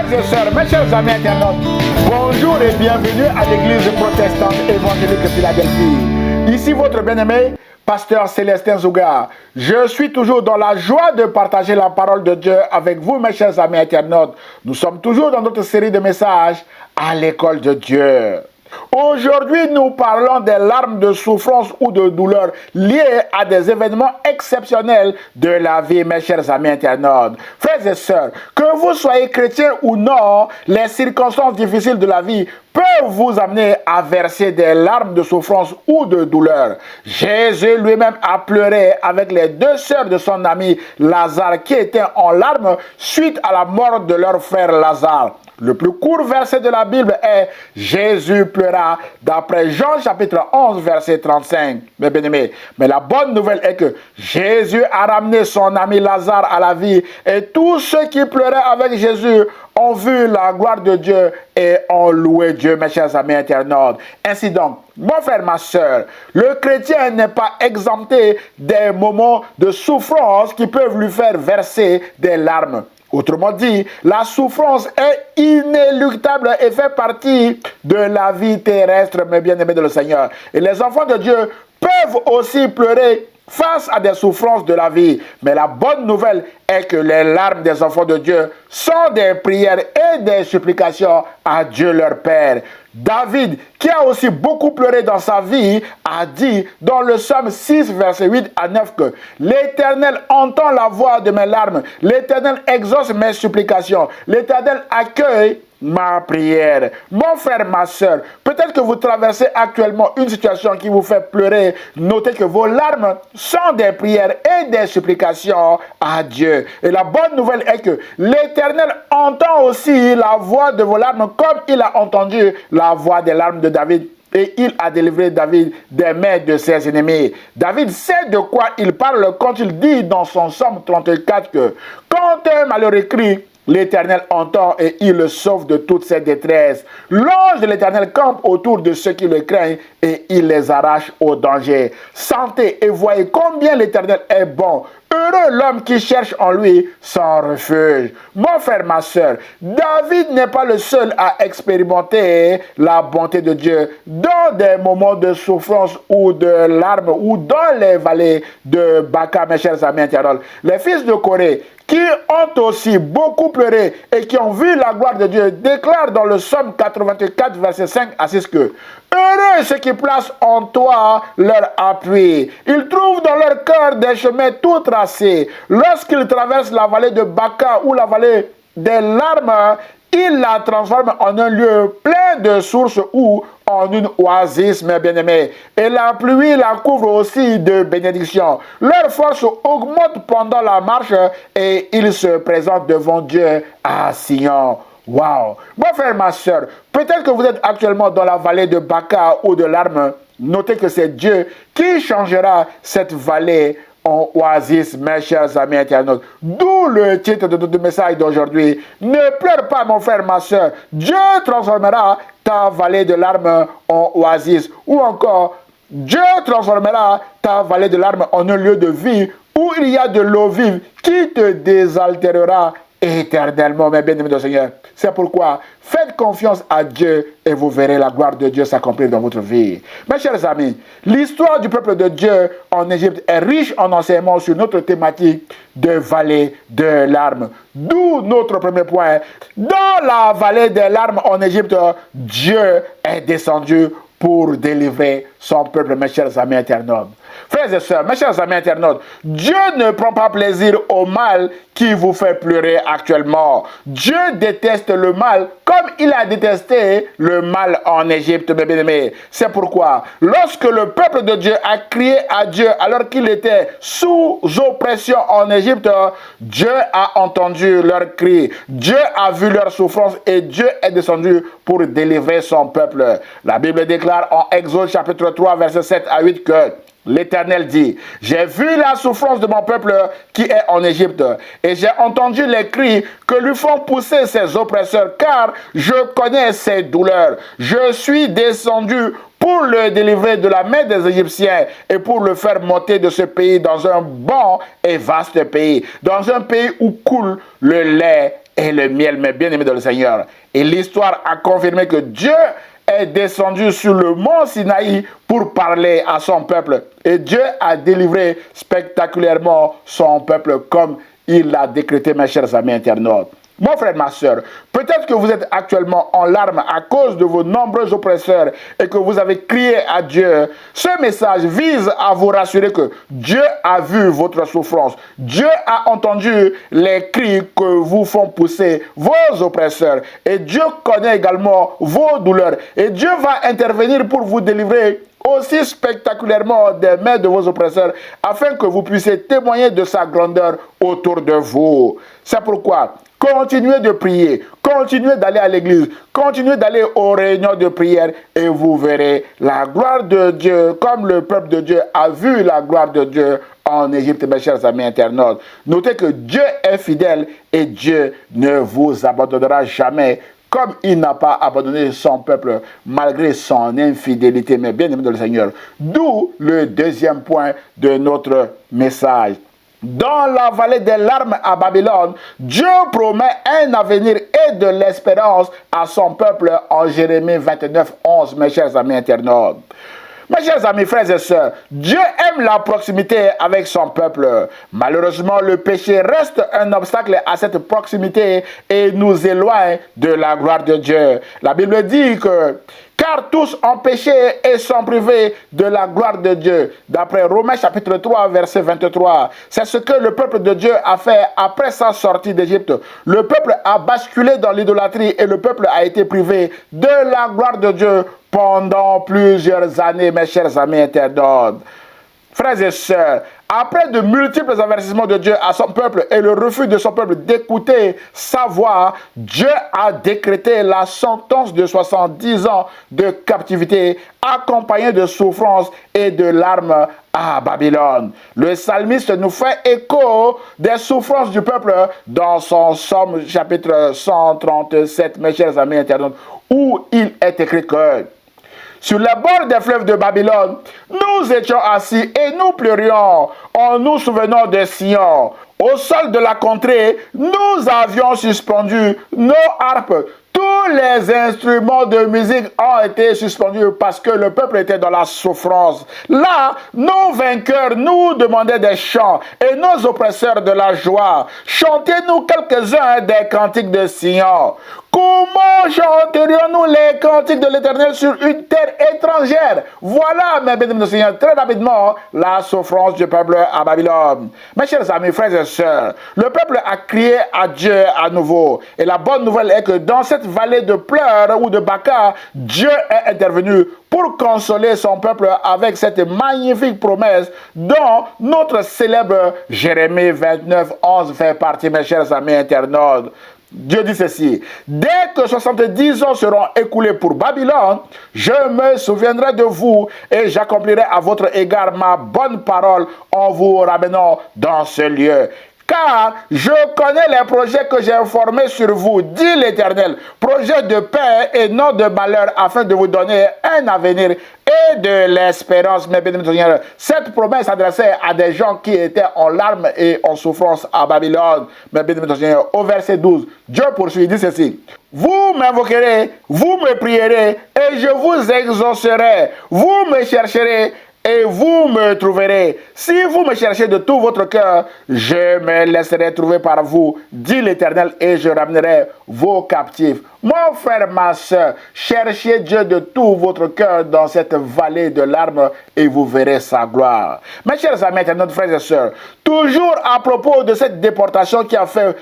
Frères et sœurs, mes chers amis internautes, bonjour et bienvenue à l'église protestante évangélique Philadelphie. Ici votre bien-aimé, pasteur Célestin Zouga. Je suis toujours dans la joie de partager la parole de Dieu avec vous, mes chers amis internautes. Nous sommes toujours dans notre série de messages à l'école de Dieu. Aujourd'hui, nous parlons des larmes de souffrance ou de douleur liées à des événements exceptionnels de la vie, mes chers amis internautes. Frères et sœurs, que vous soyez chrétiens ou non, les circonstances difficiles de la vie peuvent vous amener à verser des larmes de souffrance ou de douleur. Jésus lui-même a pleuré avec les deux sœurs de son ami Lazare qui étaient en larmes suite à la mort de leur frère Lazare. Le plus court verset de la Bible est « Jésus pleura » d'après Jean chapitre 11 verset 35. Mes bien-aimés, mais la bonne nouvelle est que Jésus a ramené son ami Lazare à la vie et tous ceux qui pleuraient avec Jésus ont vu la gloire de Dieu et ont loué Dieu, mes chers amis internautes. Ainsi donc, mon frère, ma soeur, le chrétien n'est pas exempté des moments de souffrance qui peuvent lui faire verser des larmes. Autrement dit, la souffrance est inéluctable et fait partie de la vie terrestre, mes bien-aimés de le Seigneur. Et les enfants de Dieu peuvent aussi pleurer face à des souffrances de la vie. Mais la bonne nouvelle est que les larmes des enfants de Dieu sont des prières et des supplications à Dieu leur Père. David, qui a aussi beaucoup pleuré dans sa vie, a dit dans le psaume 6, verset 8 à 9 que « L'Éternel entend la voix de mes larmes, l'Éternel exauce mes supplications, l'Éternel accueille ma prière. » Mon frère, ma soeur, peut-être que vous traversez actuellement une situation qui vous fait pleurer. Notez que vos larmes sont des prières et des supplications à Dieu. Et la bonne nouvelle est que l'Éternel entend aussi la voix de vos larmes comme il a entendu la voix des larmes de David. Et il a délivré David des mains de ses ennemis. David sait de quoi il parle quand il dit dans son psaume 34 que quand un malheureux crie, l'Éternel entend et il le sauve de toutes ses détresses. L'ange de l'Éternel campe autour de ceux qui le craignent et il les arrache au danger. Sentez et voyez combien l'Éternel est bon. Heureux l'homme qui cherche en lui son refuge. Mon frère, ma soeur, David n'est pas le seul à expérimenter la bonté de Dieu dans des moments de souffrance ou de larmes ou dans les vallées de Baca, mes chers amis internautes. Les fils de Corée, qui ont aussi beaucoup pleuré et qui ont vu la gloire de Dieu, déclarent dans le psaume 84, verset 5 à 6 que « Heureux ceux qui placent en toi leur appui. Ils trouvent dans leur cœur des chemins tout tracés. Lorsqu'ils traversent la vallée de Baca ou la vallée des larmes, ils la transforment en un lieu plein de sources ou en une oasis, mes bien-aimés. Et la pluie la couvre aussi de bénédictions. Leur force augmente pendant la marche et ils se présentent devant Dieu à Sion. Wow! Mon frère, ma soeur, peut-être que vous êtes actuellement dans la vallée de Baca ou de larmes. Notez que c'est Dieu qui changera cette vallée en oasis, mes chers amis internautes. D'où le titre de notre message d'aujourd'hui. Ne pleure pas, mon frère, ma soeur. Dieu transformera ta vallée de larmes en oasis. Ou encore, Dieu transformera ta vallée de larmes en un lieu de vie où il y a de l'eau vive qui te désaltérera éternellement, mes bien-aimés du Seigneur. C'est pourquoi faites confiance à Dieu et vous verrez la gloire de Dieu s'accomplir dans votre vie. Mes chers amis, l'histoire du peuple de Dieu en Égypte est riche en enseignements sur notre thématique de vallée de larmes. D'où notre premier point. Dans la vallée des larmes en Égypte, Dieu est descendu pour délivrer son peuple, mes chers amis internautes. Frères et sœurs, mes chers amis internautes, Dieu ne prend pas plaisir au mal qui vous fait pleurer actuellement. Dieu déteste le mal comme il a détesté le mal en Égypte, mes bien-aimés. C'est pourquoi, lorsque le peuple de Dieu a crié à Dieu alors qu'il était sous oppression en Égypte, Dieu a entendu leur cri, Dieu a vu leur souffrance et Dieu est descendu pour délivrer son peuple. La Bible déclare en Exode chapitre 3, verset 7 à 8 que l'Éternel dit, « J'ai vu la souffrance de mon peuple qui est en Égypte, et j'ai entendu les cris que lui font pousser ses oppresseurs, car je connais ses douleurs. Je suis descendu pour le délivrer de la main des Égyptiens et pour le faire monter de ce pays dans un bon et vaste pays, dans un pays où coule le lait et le miel, mes bien-aimés dans le Seigneur. Et l'histoire a confirmé que Dieu est descendu sur le mont Sinaï pour parler à son peuple. Et Dieu a délivré spectaculairement son peuple comme il l'a décrété, mes chers amis internautes. Mon frère, ma soeur, peut-être que vous êtes actuellement en larmes à cause de vos nombreux oppresseurs et que vous avez crié à Dieu. Ce message vise à vous rassurer que Dieu a vu votre souffrance. Dieu a entendu les cris que vous font pousser vos oppresseurs. Et Dieu connaît également vos douleurs. Et Dieu va intervenir pour vous délivrer aussi spectaculairement des mains de vos oppresseurs, afin que vous puissiez témoigner de sa grandeur autour de vous. C'est pourquoi continuez de prier, continuez d'aller à l'église, continuez d'aller aux réunions de prière et vous verrez la gloire de Dieu, comme le peuple de Dieu a vu la gloire de Dieu en Égypte, mes chers amis internautes. Notez que Dieu est fidèle et Dieu ne vous abandonnera jamais, comme il n'a pas abandonné son peuple malgré son infidélité, mais bien aimé dans le Seigneur. D'où le deuxième point de notre message. Dans la vallée des larmes à Babylone, Dieu promet un avenir et de l'espérance à son peuple en Jérémie 29, 11, mes chers amis internautes. Mes chers amis, frères et sœurs, Dieu aime la proximité avec son peuple. Malheureusement, le péché reste un obstacle à cette proximité et nous éloigne de la gloire de Dieu. La Bible dit que car tous ont péché et sont privés de la gloire de Dieu. D'après Romains chapitre 3, verset 23. C'est ce que le peuple de Dieu a fait après sa sortie d'Égypte. Le peuple a basculé dans l'idolâtrie et le peuple a été privé de la gloire de Dieu pendant plusieurs années, mes chers amis internautes. Frères et sœurs, après de multiples avertissements de Dieu à son peuple et le refus de son peuple d'écouter sa voix, Dieu a décrété la sentence de 70 ans de captivité accompagnée de souffrances et de larmes à Babylone. Le psalmiste nous fait écho des souffrances du peuple dans son psaume chapitre 137, mes chers amis internautes, où il est écrit que sur les bords des fleuves de Babylone, nous étions assis et nous pleurions en nous souvenant de Sion. Au sol de la contrée, nous avions suspendu nos harpes. Tous les instruments de musique ont été suspendus parce que le peuple était dans la souffrance. Là, nos vainqueurs nous demandaient des chants et nos oppresseurs de la joie. Chantez-nous quelques-uns des cantiques de Sion. Comment chanterions-nous les cantiques de l'Éternel sur une terre étrangère? Voilà, mes bénémoines du Seigneur, très rapidement, la souffrance du peuple à Babylone. Mes chers amis, frères et sœurs, le peuple a crié à Dieu à nouveau. Et la bonne nouvelle est que dans cette vallée de pleurs ou de Baca, Dieu est intervenu pour consoler son peuple avec cette magnifique promesse dont notre célèbre Jérémie 29, 11 fait partie, mes chers amis internautes. Dieu dit ceci: dès que 70 ans seront écoulés pour Babylone, je me souviendrai de vous et j'accomplirai à votre égard ma bonne parole en vous ramenant dans ce lieu. Car je connais les projets que j'ai formés sur vous, dit l'Éternel, projets de paix et non de malheur, afin de vous donner un avenir et de l'espérance, mes bénis Seigneur. Cette promesse s'adressait à des gens qui étaient en larmes et en souffrance à Babylone, mes bénis Seigneur. Au verset 12, Dieu poursuit, dit ceci: vous m'invoquerez, vous me prierez et je vous exaucerai, vous me chercherez et vous me trouverez. Si vous me cherchez de tout votre cœur, je me laisserai trouver par vous, dit l'Éternel, et je ramènerai vos captifs. Mon frère, ma soeur, cherchez Dieu de tout votre cœur dans cette vallée de larmes et vous verrez sa gloire. Mes chers amis, notre frères et sœurs, toujours à propos de cette déportation qui a fait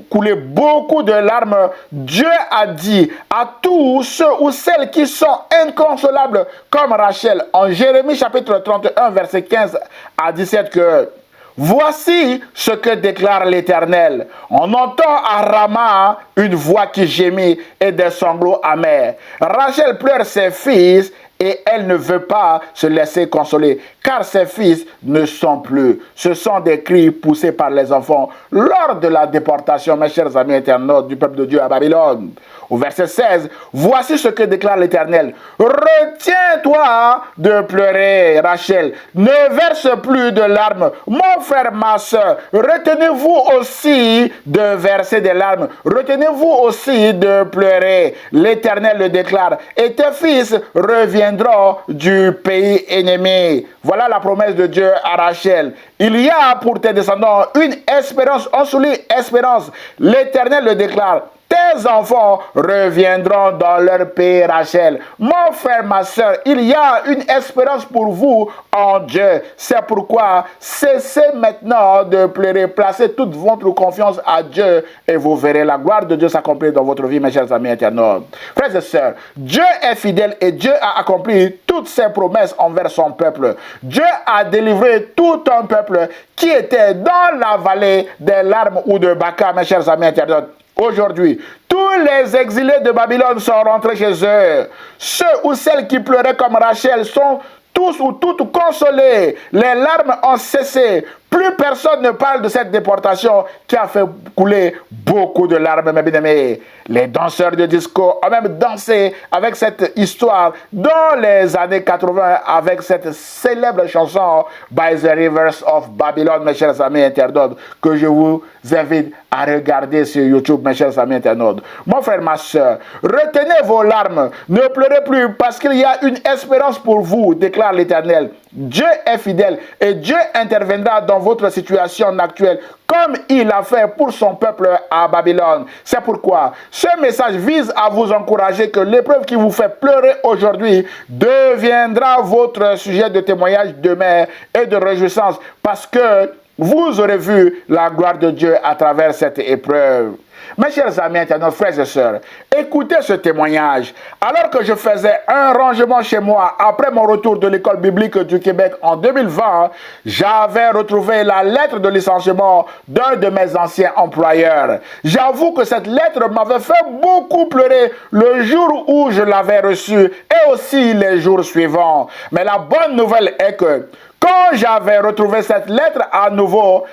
couler beaucoup de larmes, Dieu a dit à tous ceux ou celles qui sont inconsolables comme Rachel en Jérémie chapitre 31 verset 15 à 17 que voici ce que déclare l'Éternel. On entend à Rama une voix qui gémit et des sanglots amers. Rachel pleure ses fils et elle ne veut pas se laisser consoler, car ses fils ne sont plus. Ce sont des cris poussés par les enfants lors de la déportation, mes chers amis internautes, du peuple de Dieu à Babylone. Au verset 16, voici ce que déclare l'Éternel. Retiens-toi de pleurer, Rachel. Ne verse plus de larmes. Mon frère, ma soeur, retenez-vous aussi de verser des larmes. Retenez-vous aussi de pleurer. L'Éternel le déclare. Et tes fils reviendront du pays ennemi. Voilà la promesse de Dieu à Rachel. Il y a pour tes descendants une espérance. On souligne espérance. L'Éternel le déclare. Tes enfants reviendront dans leur pays, Rachel. Mon frère, ma soeur, il y a une espérance pour vous en Dieu. C'est pourquoi cessez maintenant de pleurer. Placez toute votre confiance à Dieu et vous verrez la gloire de Dieu s'accomplir dans votre vie, mes chers amis internautes. Frères et sœurs, Dieu est fidèle et Dieu a accompli toutes ses promesses envers son peuple. Dieu a délivré tout un peuple qui était dans la vallée des larmes ou de Baca, mes chers amis internautes. Aujourd'hui, tous les exilés de Babylone sont rentrés chez eux. Ceux ou celles qui pleuraient comme Rachel sont tous ou toutes consolés. Les larmes ont cessé. Plus personne ne parle de cette déportation qui a fait couler beaucoup de larmes, mes bien-aimés. Les danseurs de disco ont même dansé avec cette histoire dans les années 80 avec cette célèbre chanson By the Rivers of Babylon, mes chers amis internautes, que je vous invite à regarder sur YouTube, mes chers amis internautes. Mon frère, ma soeur, retenez vos larmes, ne pleurez plus parce qu'il y a une espérance pour vous, déclare l'Éternel. Dieu est fidèle et Dieu interviendra dans votre situation actuelle comme il a fait pour son peuple à Babylone. C'est pourquoi ce message vise à vous encourager que l'épreuve qui vous fait pleurer aujourd'hui deviendra votre sujet de témoignage demain et de réjouissance parce que vous aurez vu la gloire de Dieu à travers cette épreuve. Mes chers amis internautes, frères et sœurs, écoutez ce témoignage. Alors que je faisais un rangement chez moi après mon retour de l'école biblique du Québec en 2020, j'avais retrouvé la lettre de licenciement d'un de mes anciens employeurs. J'avoue que cette lettre m'avait fait beaucoup pleurer le jour où je l'avais reçue et aussi les jours suivants. Mais la bonne nouvelle est que quand j'avais retrouvé cette lettre à nouveau,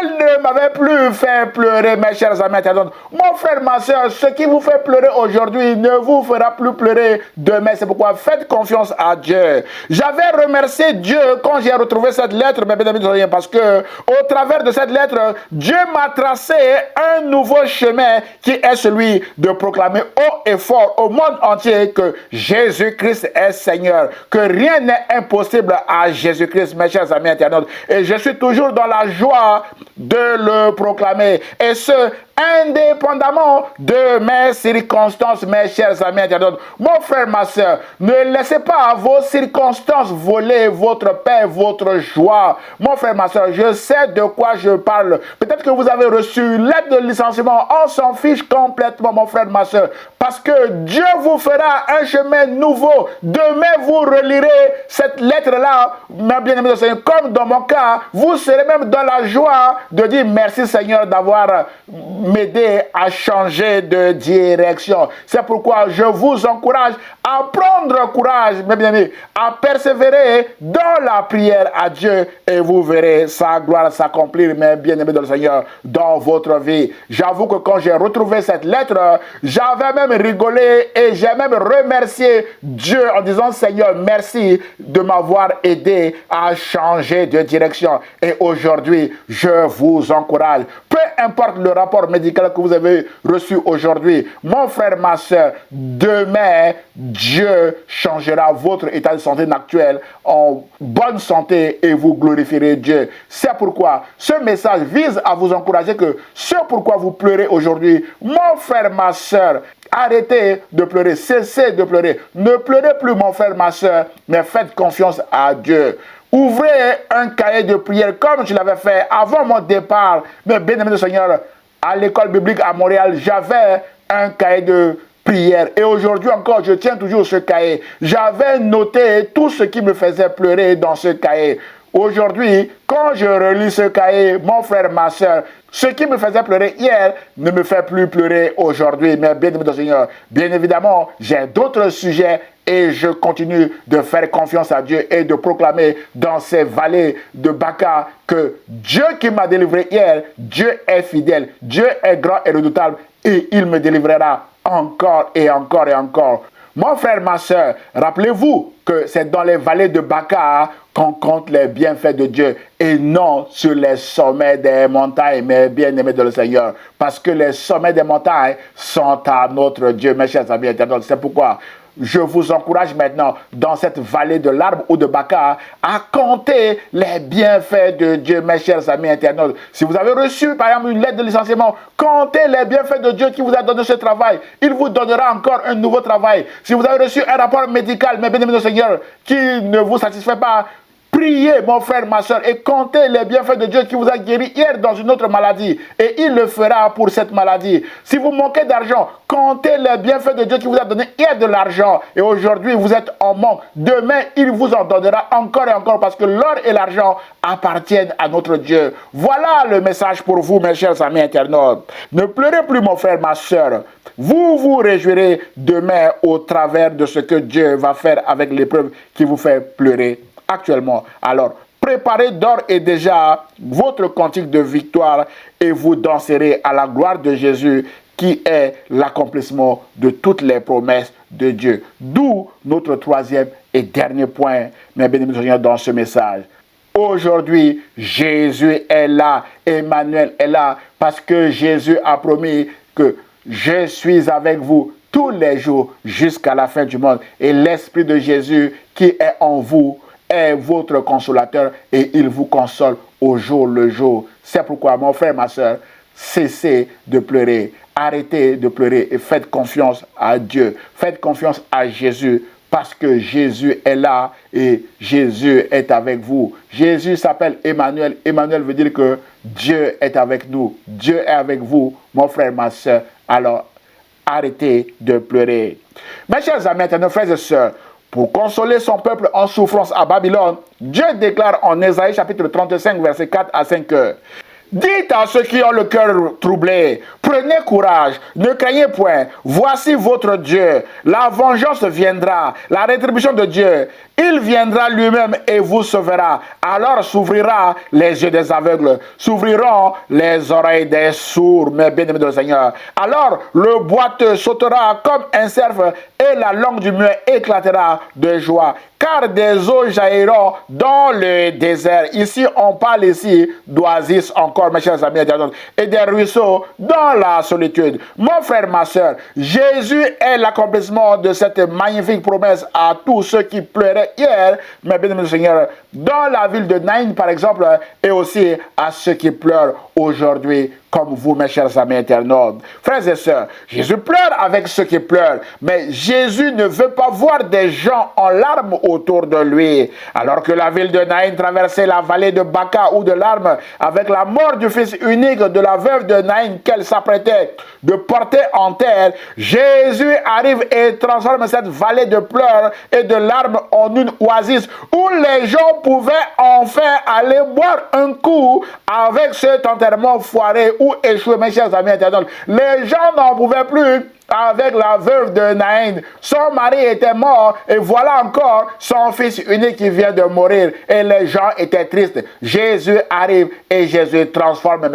elle ne m'avait plus fait pleurer, mes chers amis internautes. Mon frère, ma soeur, ce qui vous fait pleurer aujourd'hui ne vous fera plus pleurer demain. C'est pourquoi faites confiance à Dieu. J'avais remercié Dieu quand j'ai retrouvé cette lettre, mes amis, parce que au travers de cette lettre, Dieu m'a tracé un nouveau chemin qui est celui de proclamer haut et fort au monde entier que Jésus-Christ est Seigneur, que rien n'est impossible à Jésus-Christ, mes chers amis internautes. Et je suis toujours dans la joie de le proclamer, et ce indépendamment de mes circonstances, mes chers amis internautes. Mon frère, ma soeur, ne laissez pas vos circonstances voler votre paix, votre joie. Mon frère, ma soeur, je sais de quoi je parle. Peut-être que vous avez reçu une lettre de licenciement, on s'en fiche complètement, mon frère, ma soeur, parce que Dieu vous fera un chemin nouveau. Demain, vous relirez cette lettre-là, mes bien-aimés, comme dans mon cas, vous serez même dans la joie de dire merci Seigneur d'avoir m'aider à changer de direction. C'est pourquoi je vous encourage à prendre courage, mes bien-aimés, à persévérer dans la prière à Dieu et vous verrez sa gloire s'accomplir, mes bien-aimés dans le Seigneur, dans votre vie. J'avoue que quand j'ai retrouvé cette lettre, j'avais même rigolé et j'ai même remercié Dieu en disant Seigneur, merci de m'avoir aidé à changer de direction. Et aujourd'hui, je vous encourage. Peu importe le rapport médical que vous avez reçu aujourd'hui, mon frère, ma soeur, demain, Dieu changera votre état de santé actuel en bonne santé et vous glorifierez Dieu. C'est pourquoi ce message vise à vous encourager que ce pourquoi vous pleurez aujourd'hui, mon frère, ma soeur, arrêtez de pleurer, cessez de pleurer. Ne pleurez plus, mon frère, ma soeur, mais faites confiance à Dieu. Ouvrez un cahier de prière comme je l'avais fait avant mon départ. Mais bien aimé du Seigneur, à l'école biblique à Montréal, j'avais un cahier de prière. Et aujourd'hui encore, je tiens toujours ce cahier. J'avais noté tout ce qui me faisait pleurer dans ce cahier. Aujourd'hui, quand je relis ce cahier, mon frère, ma soeur, ce qui me faisait pleurer hier ne me fait plus pleurer aujourd'hui. Mais bien aimé du Seigneur, bien évidemment, j'ai d'autres sujets et je continue de faire confiance à Dieu et de proclamer dans ces vallées de Baca que Dieu qui m'a délivré hier, Dieu est fidèle, Dieu est grand et redoutable et il me délivrera encore et encore et encore. Mon frère, ma soeur, rappelez-vous que c'est dans les vallées de Baca qu'on compte les bienfaits de Dieu et non sur les sommets des montagnes, mes bien-aimés de le Seigneur. Parce que les sommets des montagnes sont à notre Dieu, mes chers amis internautes. C'est pourquoi je vous encourage maintenant, dans cette vallée de l'arbre ou de Baca, à compter les bienfaits de Dieu, mes chers amis internautes. Si vous avez reçu, par exemple, une lettre de licenciement, comptez les bienfaits de Dieu qui vous a donné ce travail. Il vous donnera encore un nouveau travail. Si vous avez reçu un rapport médical, mes bien-aimés du Seigneur, qui ne vous satisfait pas, priez, mon frère, ma soeur, et comptez les bienfaits de Dieu qui vous a guéri hier dans une autre maladie. Et il le fera pour cette maladie. Si vous manquez d'argent, comptez les bienfaits de Dieu qui vous a donné hier de l'argent. Et aujourd'hui, vous êtes en manque. Demain, il vous en donnera encore et encore parce que l'or et l'argent appartiennent à notre Dieu. Voilà le message pour vous, mes chers amis internautes. Ne pleurez plus, mon frère, ma soeur. Vous vous réjouirez demain au travers de ce que Dieu va faire avec l'épreuve qui vous fait pleurer actuellement. Alors, préparez d'ores et déjà votre cantique de victoire et vous danserez à la gloire de Jésus qui est l'accomplissement de toutes les promesses de Dieu. D'où notre troisième et dernier point, mes bénédictions dans ce message. Aujourd'hui, Jésus est là, Emmanuel est là, parce que Jésus a promis que je suis avec vous tous les jours jusqu'à la fin du monde. Et l'Esprit de Jésus qui est en vous est votre consolateur et il vous console au jour le jour. C'est pourquoi, mon frère, ma soeur, cessez de pleurer. Arrêtez de pleurer et faites confiance à Dieu. Faites confiance à Jésus parce que Jésus est là et Jésus est avec vous. Jésus s'appelle Emmanuel. Emmanuel veut dire que Dieu est avec nous. Dieu est avec vous, mon frère, ma soeur. Alors, arrêtez de pleurer. Mes chers amis, nos frères et sœurs, pour consoler son peuple en souffrance à Babylone, Dieu déclare en Ésaïe chapitre 35, verset 4 à 5 que dites à ceux qui ont le cœur troublé, prenez courage, ne craignez point, voici votre Dieu, la vengeance viendra, la rétribution de Dieu, il viendra lui-même et vous sauvera. Alors s'ouvrira les yeux des aveugles, s'ouvriront les oreilles des sourds, mes bien-aimés du Seigneur. Alors le boiteux sautera comme un cerf et la langue du muet éclatera de joie. Car des eaux jailliront dans le désert. Ici, on parle ici d'oasis encore, mes chers amis, et des ruisseaux dans la solitude. Mon frère, ma soeur, Jésus est l'accomplissement de cette magnifique promesse à tous ceux qui pleuraient hier, mes bien-aimés du Seigneur, dans la ville de Naïn, par exemple, et aussi à ceux qui pleurent aujourd'hui, comme vous, mes chers amis internautes. Frères et sœurs, Jésus pleure avec ceux qui pleurent, mais Jésus ne veut pas voir des gens en larmes autour de lui. Alors que la ville de Naïn traversait la vallée de Baca ou de larmes, avec la mort du fils unique de la veuve de Naïn qu'elle s'apprêtait de porter en terre, Jésus arrive et transforme cette vallée de pleurs et de larmes en une oasis où les gens pouvaient enfin aller boire un coup avec cet enterrement foiré ou échoué, mes chers amis internautes. Les gens n'en pouvaient plus avec la veuve de Naïn. Son mari était mort et voilà encore son fils unique qui vient de mourir et les gens étaient tristes. Jésus arrive et Jésus transforme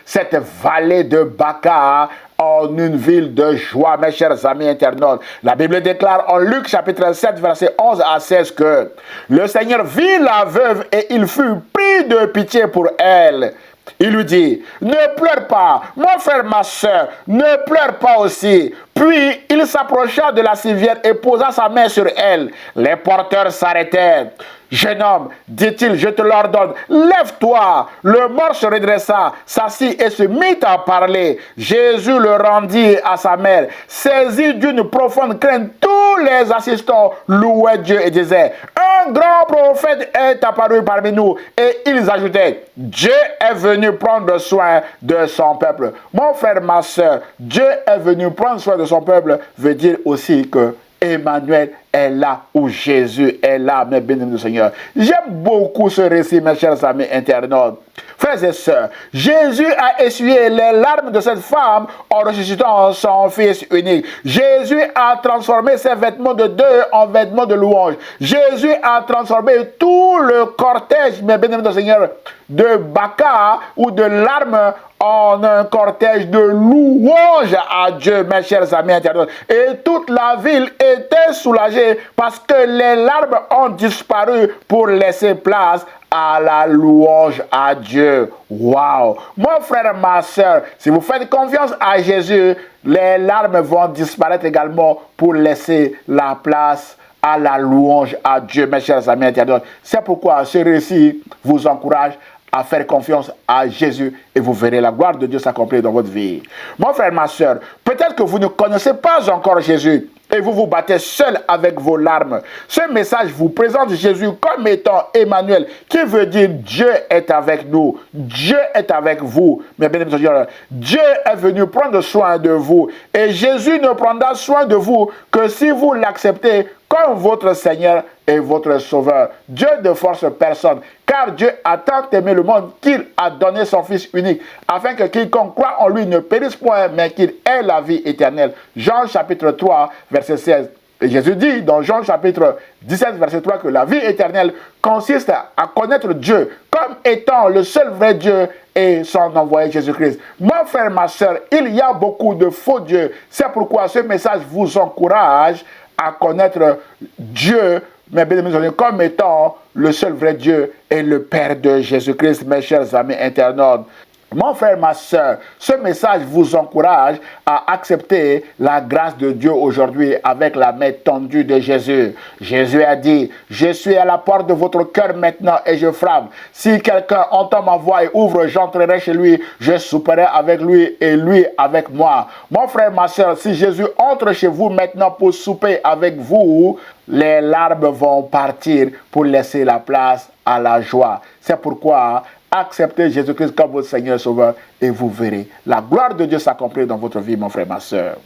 cette vallée de Baca en une ville de joie, mes chers amis internautes. La Bible déclare en Luc chapitre 7, verset 11 à 16 que le Seigneur vit la veuve et il fut pris de pitié pour elle. Il lui dit, ne pleure pas, mon frère, ma soeur, ne pleure pas aussi. Puis il s'approcha de la civière et posa sa main sur elle. Les porteurs s'arrêtèrent. Jeune homme, dit-il, je te l'ordonne, lève-toi. Le mort se redressa, s'assit et se mit à parler. Jésus le rendit à sa mère. Saisi d'une profonde crainte, tous les assistants louaient Dieu et disaient, un grand prophète est apparu parmi nous. Et ils ajoutaient, Dieu est venu prendre soin de son peuple. Mon frère, ma soeur, Dieu est venu prendre soin de son peuple veut dire aussi que Emmanuel est là, où Jésus est là, mes bénis Seigneur. J'aime beaucoup ce récit, mes chers amis internautes. Frères et sœurs, Jésus a essuyé les larmes de cette femme en ressuscitant son Fils unique. Jésus a transformé ses vêtements de deuil en vêtements de louange. Jésus a transformé tout le cortège, mes bénis Seigneur, de Bacca ou de larmes en un cortège de louanges à Dieu, mes chers amis internautes. Et toute la ville était soulagée parce que les larmes ont disparu pour laisser place à la louange à Dieu. Waouh! Mon frère, ma soeur, si vous faites confiance à Jésus, les larmes vont disparaître également pour laisser la place à la louange à Dieu, mes chers amis internautes. C'est pourquoi ce récit vous encourage à faire confiance à Jésus et vous verrez la gloire de Dieu s'accomplir dans votre vie. Mon frère, ma soeur, peut-être que vous ne connaissez pas encore Jésus et vous vous battez seul avec vos larmes. Ce message vous présente Jésus comme étant Emmanuel, qui veut dire Dieu est avec nous, Dieu est avec vous. Mais bien entendu, Dieu est venu prendre soin de vous et Jésus ne prendra soin de vous que si vous l'acceptez comme votre Seigneur et votre Sauveur. Dieu ne force personne, car Dieu a tant aimé le monde qu'il a donné son Fils unique, afin que quiconque croit en lui ne périsse point, mais qu'il ait la vie éternelle. Jean chapitre 3, verset 16. Et Jésus dit dans Jean chapitre 17, verset 3, que la vie éternelle consiste à connaître Dieu comme étant le seul vrai Dieu et son envoyé Jésus-Christ. Mon frère, ma soeur, il y a beaucoup de faux dieux. C'est pourquoi ce message vous encourage à connaître Dieu, mais bien entendu, comme étant le seul vrai Dieu et le Père de Jésus-Christ, mes chers amis internautes. Mon frère, ma soeur, ce message vous encourage à accepter la grâce de Dieu aujourd'hui avec la main tendue de Jésus. Jésus a dit, je suis à la porte de votre cœur maintenant et je frappe. Si quelqu'un entend ma voix et ouvre, j'entrerai chez lui, je souperai avec lui et lui avec moi. Mon frère, ma soeur, si Jésus entre chez vous maintenant pour souper avec vous, les larmes vont partir pour laisser la place à la joie. C'est pourquoi acceptez Jésus-Christ comme votre Seigneur et Sauveur et vous verrez la gloire de Dieu s'accomplir dans votre vie, mon frère, ma soeur.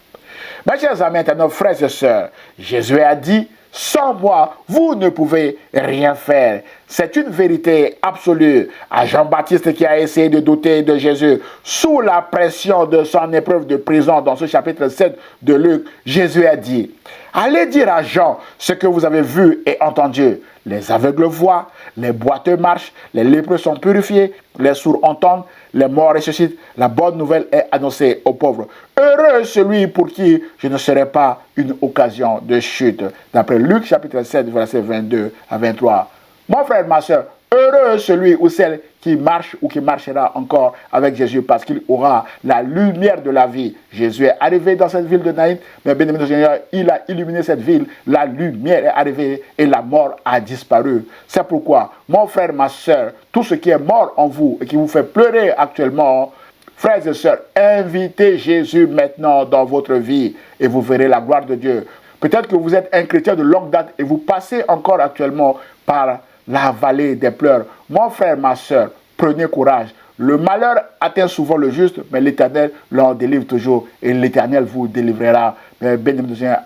Mes chers amis, nos frères et sœurs, Jésus a dit, sans moi, vous ne pouvez rien faire. C'est une vérité absolue. À Jean-Baptiste qui a essayé de douter de Jésus, sous la pression de son épreuve de prison, dans ce chapitre 7 de Luc, Jésus a dit, allez dire à Jean ce que vous avez vu et entendu. Les aveugles voient, les boiteux marchent, les lépreux sont purifiés, les sourds entendent, les morts ressuscitent. La bonne nouvelle est annoncée aux pauvres. Heureux celui pour qui je ne serai pas une occasion de chute. D'après Luc chapitre 7, versets 22 à 23. Mon frère, ma soeur, heureux celui ou celle qui marche ou qui marchera encore avec Jésus parce qu'il aura la lumière de la vie. Jésus est arrivé dans cette ville de Naïm, mais bien aimé Seigneur, il a illuminé cette ville. La lumière est arrivée et la mort a disparu. C'est pourquoi, mon frère, ma soeur, tout ce qui est mort en vous et qui vous fait pleurer actuellement, frères et sœurs, invitez Jésus maintenant dans votre vie et vous verrez la gloire de Dieu. Peut-être que vous êtes un chrétien de longue date et vous passez encore actuellement par la vallée des pleurs. Mon frère, ma soeur, prenez courage. Le malheur atteint souvent le juste, mais l'Éternel l'en délivre toujours. Et l'Éternel vous délivrera,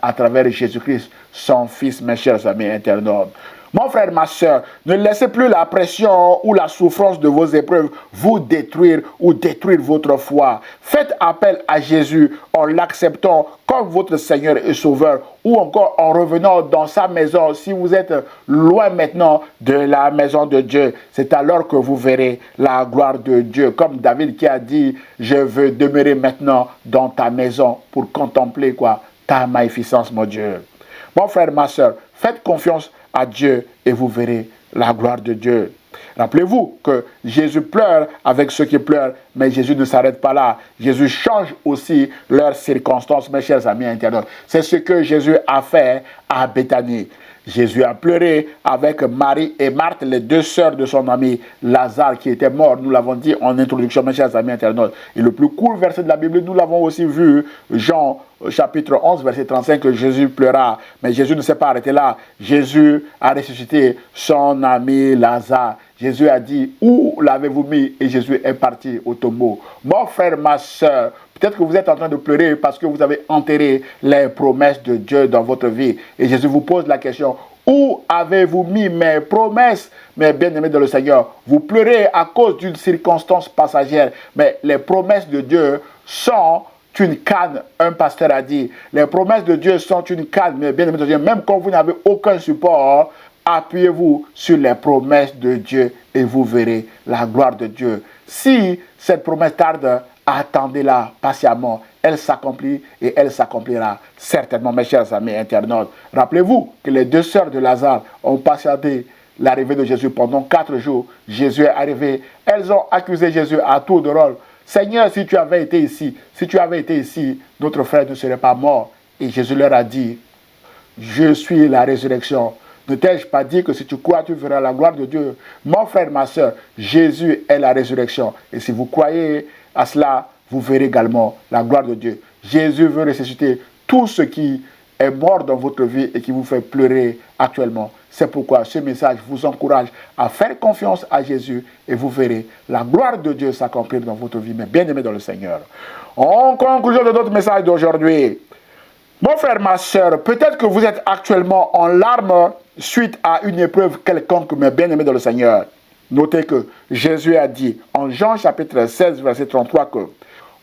à travers Jésus-Christ, son Fils, mes chers amis internautes. Mon frère, ma soeur, ne laissez plus la pression ou la souffrance de vos épreuves vous détruire ou détruire votre foi. Faites appel à Jésus en l'acceptant comme votre Seigneur et Sauveur ou encore en revenant dans sa maison. Si vous êtes loin maintenant de la maison de Dieu, c'est alors que vous verrez la gloire de Dieu. Comme David qui a dit, je veux demeurer maintenant dans ta maison pour contempler ta magnificence, mon Dieu. Mon frère, ma soeur, faites confiance à Dieu et vous verrez la gloire de Dieu. Rappelez-vous que Jésus pleure avec ceux qui pleurent, mais Jésus ne s'arrête pas là. Jésus change aussi leurs circonstances, mes chers amis internautes. C'est ce que Jésus a fait à Béthanie. Jésus a pleuré avec Marie et Marthe, les deux sœurs de son ami Lazare qui était mort. Nous l'avons dit en introduction, mes chers amis internautes. Et le plus court verset de la Bible, nous l'avons aussi vu, Jean chapitre 11, verset 35, que Jésus pleura. Mais Jésus ne s'est pas arrêté là. Jésus a ressuscité son ami Lazare. Jésus a dit, où l'avez-vous mis? Et Jésus est parti au tombeau. Mon frère, ma soeur, Peut-être que vous êtes en train de pleurer parce que vous avez enterré les promesses de Dieu dans votre vie. Et Jésus vous pose la question, où avez-vous mis mes promesses, mes bien-aimés dans le Seigneur? Vous pleurez à cause d'une circonstance passagère, mais les promesses de Dieu sont une canne, un pasteur a dit. Les promesses de Dieu sont une canne, mes bien-aimés dans le Seigneur. Même quand vous n'avez aucun support, appuyez-vous sur les promesses de Dieu et vous verrez la gloire de Dieu. Si cette promesse tarde, attendez-la patiemment. Elle s'accomplit et elle s'accomplira certainement, mes chers amis internautes. Rappelez-vous que les deux sœurs de Lazare ont patienté l'arrivée de Jésus pendant 4 jours. Jésus est arrivé. Elles ont accusé Jésus à tour de rôle. Seigneur, si tu avais été ici, notre frère ne serait pas mort. Et Jésus leur a dit, je suis la résurrection. Ne t'ai-je pas dit que si tu crois, tu verras la gloire de Dieu? Mon frère, ma soeur, Jésus est la résurrection. Et si vous croyez à cela, vous verrez également la gloire de Dieu. Jésus veut ressusciter tout ce qui est mort dans votre vie et qui vous fait pleurer actuellement. C'est pourquoi ce message vous encourage à faire confiance à Jésus et vous verrez la gloire de Dieu s'accomplir dans votre vie, mais bien aimé dans le Seigneur. En conclusion de notre message d'aujourd'hui, mon frère, ma soeur, peut-être que vous êtes actuellement en larmes suite à une épreuve quelconque, mais bien aimé dans le Seigneur. Notez que Jésus a dit en Jean chapitre 16, verset 33 que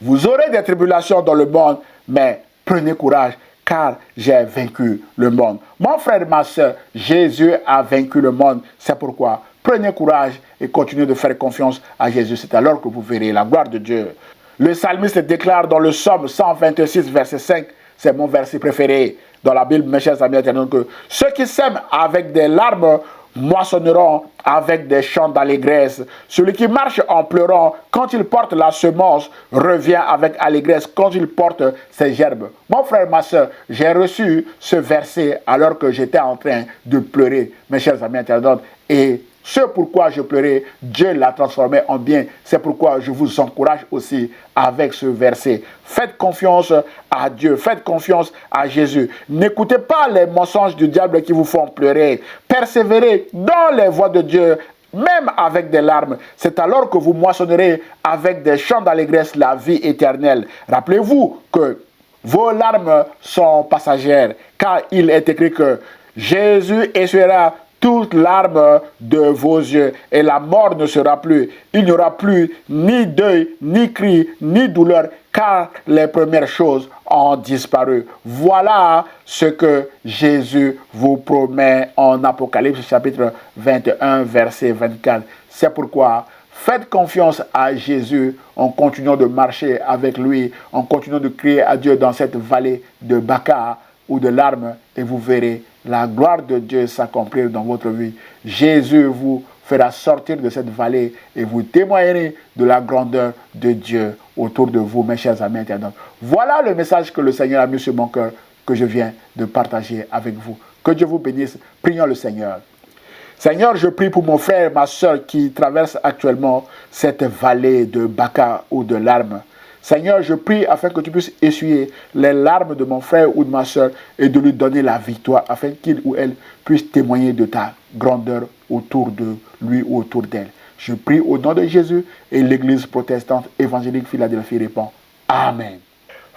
vous aurez des tribulations dans le monde, mais prenez courage, car j'ai vaincu le monde. Mon frère, ma soeur, Jésus a vaincu le monde. C'est pourquoi prenez courage et continuez de faire confiance à Jésus. C'est alors que vous verrez la gloire de Dieu. Le psalmiste déclare dans le psaume 126, verset 5, c'est mon verset préféré dans la Bible, mes chers amis internautes, que ceux qui sèment avec des larmes moissonneront avec des chants d'allégresse. Celui qui marche en pleurant, quand il porte la semence, revient avec allégresse quand il porte ses gerbes. Mon frère, ma soeur, j'ai reçu ce verset alors que j'étais en train de pleurer, mes chers amis internautes, et ce pourquoi je pleurais, Dieu l'a transformé en bien. C'est pourquoi je vous encourage aussi avec ce verset. Faites confiance à Dieu, faites confiance à Jésus. N'écoutez pas les mensonges du diable qui vous font pleurer. Persévérez dans les voies de Dieu, même avec des larmes. C'est alors que vous moissonnerez avec des chants d'allégresse la vie éternelle. Rappelez-vous que vos larmes sont passagères, car il est écrit que Jésus essuiera toute larme de vos yeux, et la mort ne sera plus. Il n'y aura plus ni deuil, ni cri, ni douleur, car les premières choses ont disparu. Voilà ce que Jésus vous promet en Apocalypse chapitre 21, verset 24. C'est pourquoi faites confiance à Jésus en continuant de marcher avec lui, en continuant de crier à Dieu dans cette vallée de Baca ou de larmes, et vous verrez la gloire de Dieu s'accomplir dans votre vie. Jésus vous fera sortir de cette vallée et vous témoignerez de la grandeur de Dieu autour de vous, mes chers amis internautes. Voilà le message que le Seigneur a mis sur mon cœur, que je viens de partager avec vous. Que Dieu vous bénisse. Prions le Seigneur. Seigneur, je prie pour mon frère, ma soeur qui traverse actuellement cette vallée de Baca ou de larmes. Seigneur, je prie afin que tu puisses essuyer les larmes de mon frère ou de ma soeur et de lui donner la victoire afin qu'il ou elle puisse témoigner de ta grandeur autour de lui ou autour d'elle. Je prie au nom de Jésus et l'Église protestante évangélique Philadelphie répond. Amen.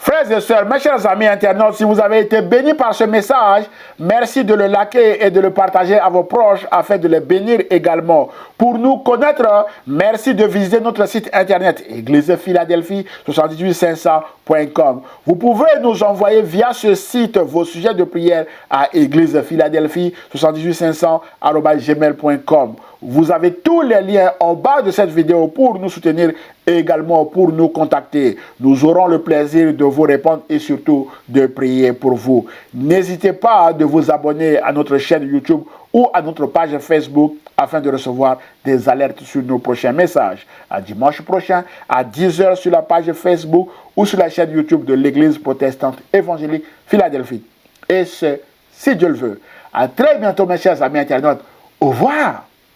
Frères et sœurs, mes chers amis internautes, si vous avez été bénis par ce message, merci de le liker et de le partager à vos proches afin de les bénir également. Pour nous connaître, merci de visiter notre site internet églisephiladelphie 78500.com. Vous pouvez nous envoyer via ce site vos sujets de prière à églisephiladelphie 78500@gmail.com. Vous avez tous les liens en bas de cette vidéo pour nous soutenir et également pour nous contacter. Nous aurons le plaisir de vous répondre et surtout de prier pour vous. N'hésitez pas de vous abonner à notre chaîne YouTube ou à notre page Facebook afin de recevoir des alertes sur nos prochains messages. À dimanche prochain à 10h sur la page Facebook ou sur la chaîne YouTube de l'Église protestante évangélique Philadelphie. Et ce, si Dieu le veut. À très bientôt mes chers amis internautes. Au revoir.